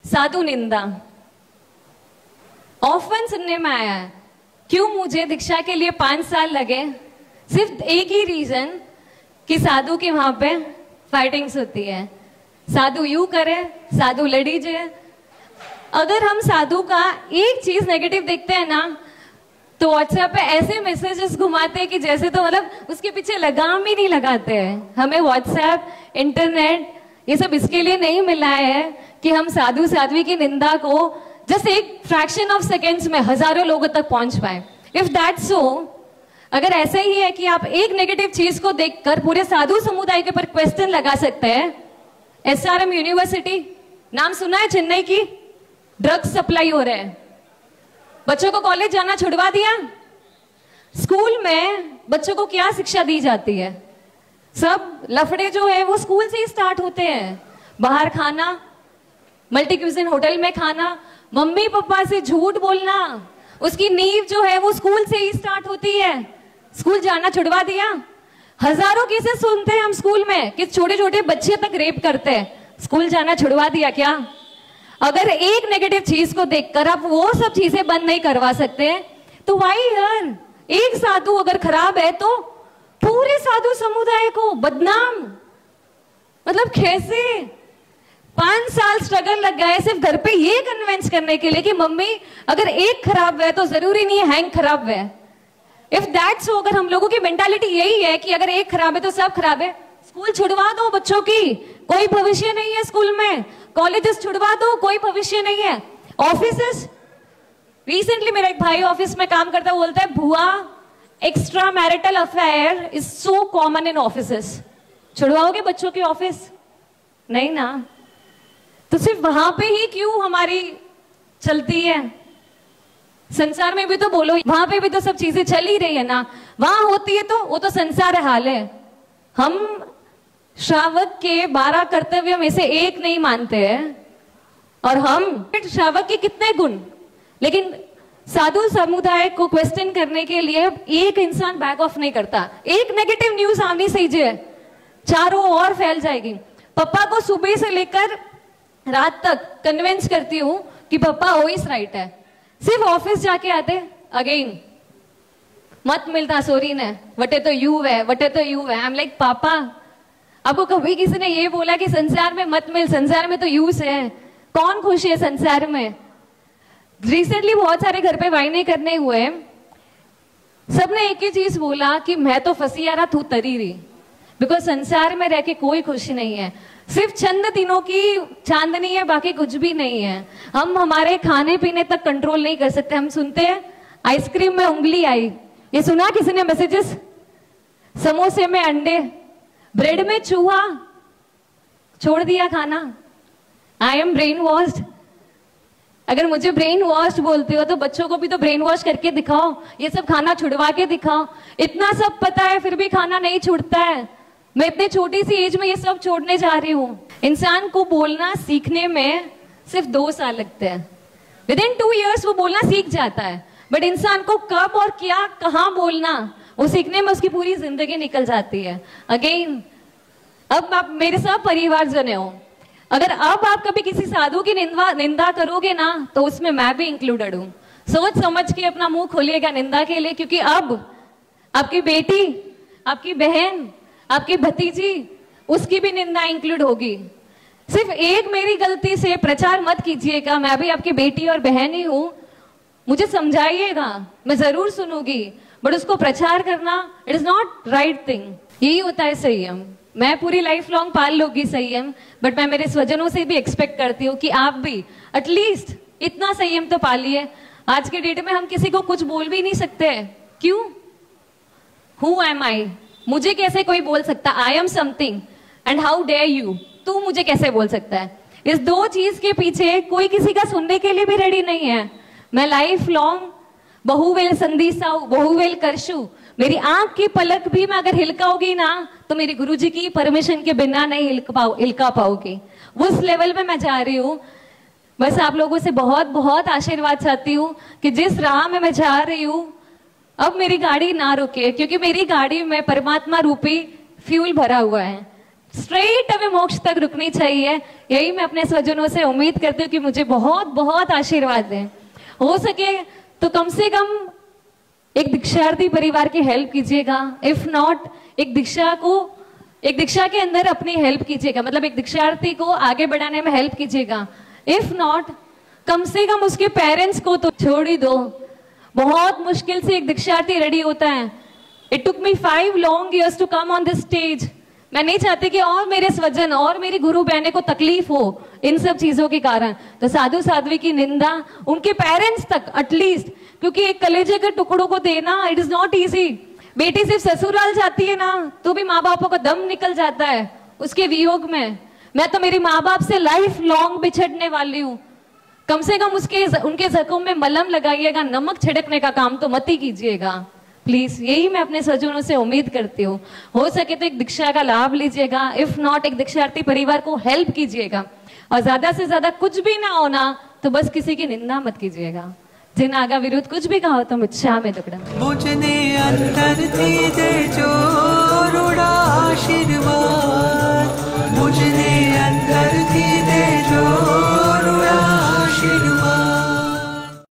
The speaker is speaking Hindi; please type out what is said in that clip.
साधु निंदा ऑफन सुनने में आया है। क्यों मुझे दीक्षा के लिए 5 साल लगे? सिर्फ एक ही रीजन कि साधु की वहां पे फाइटिंग्स होती है। साधु यू करे, साधु लड़ी जे। अगर हम साधु का एक चीज नेगेटिव देखते हैं ना, तो व्हाट्सएप पे ऐसे मैसेजेस घुमाते हैं कि जैसे तो मतलब उसके पीछे लगाम ही नहीं लगाते हैं। हमें व्हाट्सएप, इंटरनेट ये सब इसके लिए नहीं मिला है कि हम साधु साध्वी की निंदा को जस्ट एक फ्रैक्शन ऑफ सेकेंड्स में हजारों लोगों तक पहुंच पाए। इफ दैट सो, अगर ऐसा ही है कि आप एक नेगेटिव चीज को देखकर पूरे साधु समुदाय के ऊपर क्वेश्चन लगा सकते हैं। एसआरएम यूनिवर्सिटी नाम सुना है? चेन्नई की ड्रग्स सप्लाई हो रहे हैं, बच्चों को कॉलेज जाना छुड़वा दिया। स्कूल में बच्चों को क्या शिक्षा दी जाती है? सब लफड़े जो है वो स्कूल से ही स्टार्ट होते हैं। बाहर खाना, मल्टी क्यूजिन होटल में खाना, मम्मी पापा से झूठ बोलना, उसकी नींव जो है वो स्कूल से ही स्टार्ट होती है। स्कूल जाना छुड़वा दिया। हजारों केसेस सुनते हैं हम स्कूल में कि छोटे छोटे बच्चे तक रेप करते हैं। स्कूल जाना छुड़वा दिया क्या? अगर एक नेगेटिव चीज को देखकर आप वो सब चीजें बंद नहीं करवा सकते, तो वाई यार, एक साधु अगर खराब है तो पूरे साधु समुदाय को बदनाम, मतलब कैसे? 5 साल स्ट्रगल लग गए सिर्फ घर पे ये कन्विंस करने के लिए कि मम्मी अगर एक खराब है तो जरूरी नहीं है हैंग खराब है। इफ दैट्स सो, अगर हम लोगों की मेंटालिटी यही है कि अगर एक खराब है तो सब खराब है, स्कूल छुड़वा दो बच्चों की, कोई भविष्य नहीं है स्कूल में। कॉलेजेस छुड़वा दो, कोई भविष्य नहीं है। ऑफिसेस, रिसेंटली मेरा एक भाई ऑफिस में काम करता है, बोलता है भुआ extra marital affair is so common in offices. छुड़वाओगे बच्चों के ऑफिस? नहीं ना। तो सिर्फ वहां पे ही क्यों हमारी चलती है? संसार में भी तो बोलो, वहां पे भी तो सब चीजें चल ही रही है ना। वहां होती है तो वो तो संसार हाल है। हम श्रावक के 12 कर्तव्य में से एक नहीं मानते हैं, और हम श्रावक के कितने गुण, लेकिन साधु समुदाय को क्वेश्चन करने के लिए एक इंसान बैक ऑफ नहीं करता। एक नेगेटिव न्यूज आनी चाहिए, चारों ओर फैल जाएगी। पापा को सुबह से लेकर रात तक कन्विंस करती हूँ कि पापा वॉइस राइट है। सिर्फ ऑफिस जाके आते अगेन मत मिलता सोरी ने, वटे तो यू है, वटे तो यू है। आई एम लाइक पापा, आपको कभी किसी ने ये बोला कि संसार में मत मिल, संसार में तो यूज है? कौन खुश है संसार में? रिसेंटली बहुत सारे घर पे वाइने करने हुए, सबने एक ही चीज बोला कि मैं तो फंसी आ रहा, तू तरी रही। बिकॉज संसार में रह के कोई खुशी नहीं है, सिर्फ चंद दिनों की चांदनी है, बाकी कुछ भी नहीं है। हम हमारे खाने पीने तक कंट्रोल नहीं कर सकते। हम सुनते हैं आइसक्रीम में उंगली आई, ये सुना किसी ने मैसेजेस? समोसे में अंडे, ब्रेड में चूहा, छोड़ दिया खाना। I am brain washed. अगर मुझे ब्रेन वॉश बोलते हो तो बच्चों को भी तो ब्रेन वॉश करके दिखाओ, ये सब खाना छुड़वा के दिखाओ। इतना सब पता है फिर भी खाना नहीं छूटता है। मैं इतनी छोटी सी एज में ये सब छोड़ने जा रही हूँ। इंसान को बोलना सीखने में सिर्फ 2 साल लगते हैं। विद इन 2 years वो बोलना सीख जाता है, बट इंसान को कब और क्या कहाँ बोलना, वो सीखने में उसकी पूरी जिंदगी निकल जाती है। अगेन, अब आप मेरे सब परिवार जने हो, अगर अब आप कभी किसी साधु की निंदा करोगे ना, तो उसमें मैं भी इंक्लूडेड हूँ। सोच समझ के अपना मुंह खोलिएगा निंदा के लिए, क्योंकि अब आपकी बेटी, आपकी बहन, आपकी भतीजी, उसकी भी निंदा इंक्लूड होगी। सिर्फ एक मेरी गलती से प्रचार मत कीजिएगा। मैं भी आपकी बेटी और बहन ही हूँ, मुझे समझाइएगा, मैं जरूर सुनूंगी, बट उसको प्रचार करना it is not right thing. यही होता है संयम। मैं पूरी लाइफ लॉन्ग पाल लूंगी संयम, बट मैं मेरे स्वजनों से भी एक्सपेक्ट करती हूँ कि आप भी एटलीस्ट इतना संयम तो पालिए। आज के डेट में हम किसी को कुछ बोल भी नहीं सकते। क्यों? Who am I? मुझे कैसे कोई बोल सकता? I am something and how dare you? तू मुझे कैसे बोल सकता है? इस 2 चीज के पीछे कोई किसी का सुनने के लिए भी रेडी नहीं है। मैं लाइफ लॉन्ग बहुवेल संदीसाऊ, बहुवेल करशु। मेरी आंख की पलक भी मैं अगर हिलकाऊंगी ना, तो मेरी गुरुजी की परमिशन के बिना नहीं हिलका पाऊंगी। उस लेवल पे मैं जा रही हूँ। बस आप लोगों से बहुत बहुत आशीर्वाद चाहती हूँ कि जिस राह में मैं जा रही हूँ, अब मेरी गाड़ी ना रुके, क्योंकि मेरी गाड़ी में परमात्मा रूपी फ्यूल भरा हुआ है। स्ट्रेट अवे मोक्ष तक रुकनी चाहिए। यही मैं अपने स्वजनों से उम्मीद करती हूँ कि मुझे बहुत बहुत आशीर्वाद दें। हो सके तो कम से कम एक दीक्षार्थी परिवार की हेल्प कीजिएगा, इफ नॉट एक दीक्षा के अंदर अपनी हेल्प कीजिएगा, मतलब एक दीक्षार्थी को आगे बढ़ाने में हेल्प कीजिएगा। इफ नॉट कम से कम उसके पेरेंट्स को तो छोड़ ही दो। बहुत मुश्किल से एक दीक्षार्थी रेडी होता है। It took me 5 long years to come on this stage. मैं नहीं चाहती कि और मेरे स्वजन और मेरी गुरु बहने को तकलीफ हो इन सब चीजों के कारण। तो साधु साध्वी की निंदा उनके पेरेंट्स तक एटलीस्ट, क्योंकि एक कलेजे के टुकड़ों को देना इट इज नॉट इजी। बेटी सिर्फ ससुराल जाती है ना तो भी माँ बापों का दम निकल जाता है उसके वियोग में। मैं तो मेरी माँ बाप से लाइफ लॉन्ग बिछड़ने वाली हूँ। कम से कम उनके जख्म में मलहम लगाइएगा, नमक छिड़कने का काम तो मत ही कीजिएगा प्लीज। यही मैं अपने स्वजनों से उम्मीद करती हूँ। हो सके तो एक दीक्षा का लाभ लीजिएगा, इफ नॉट एक दीक्षार्थी परिवार को हेल्प कीजिएगा, और ज्यादा से ज्यादा कुछ भी ना होना तो बस किसी की निंदा मत कीजिएगा। जिन आगा विरुद्ध कुछ भी कहा हो तो मुझे में दुकड़ा।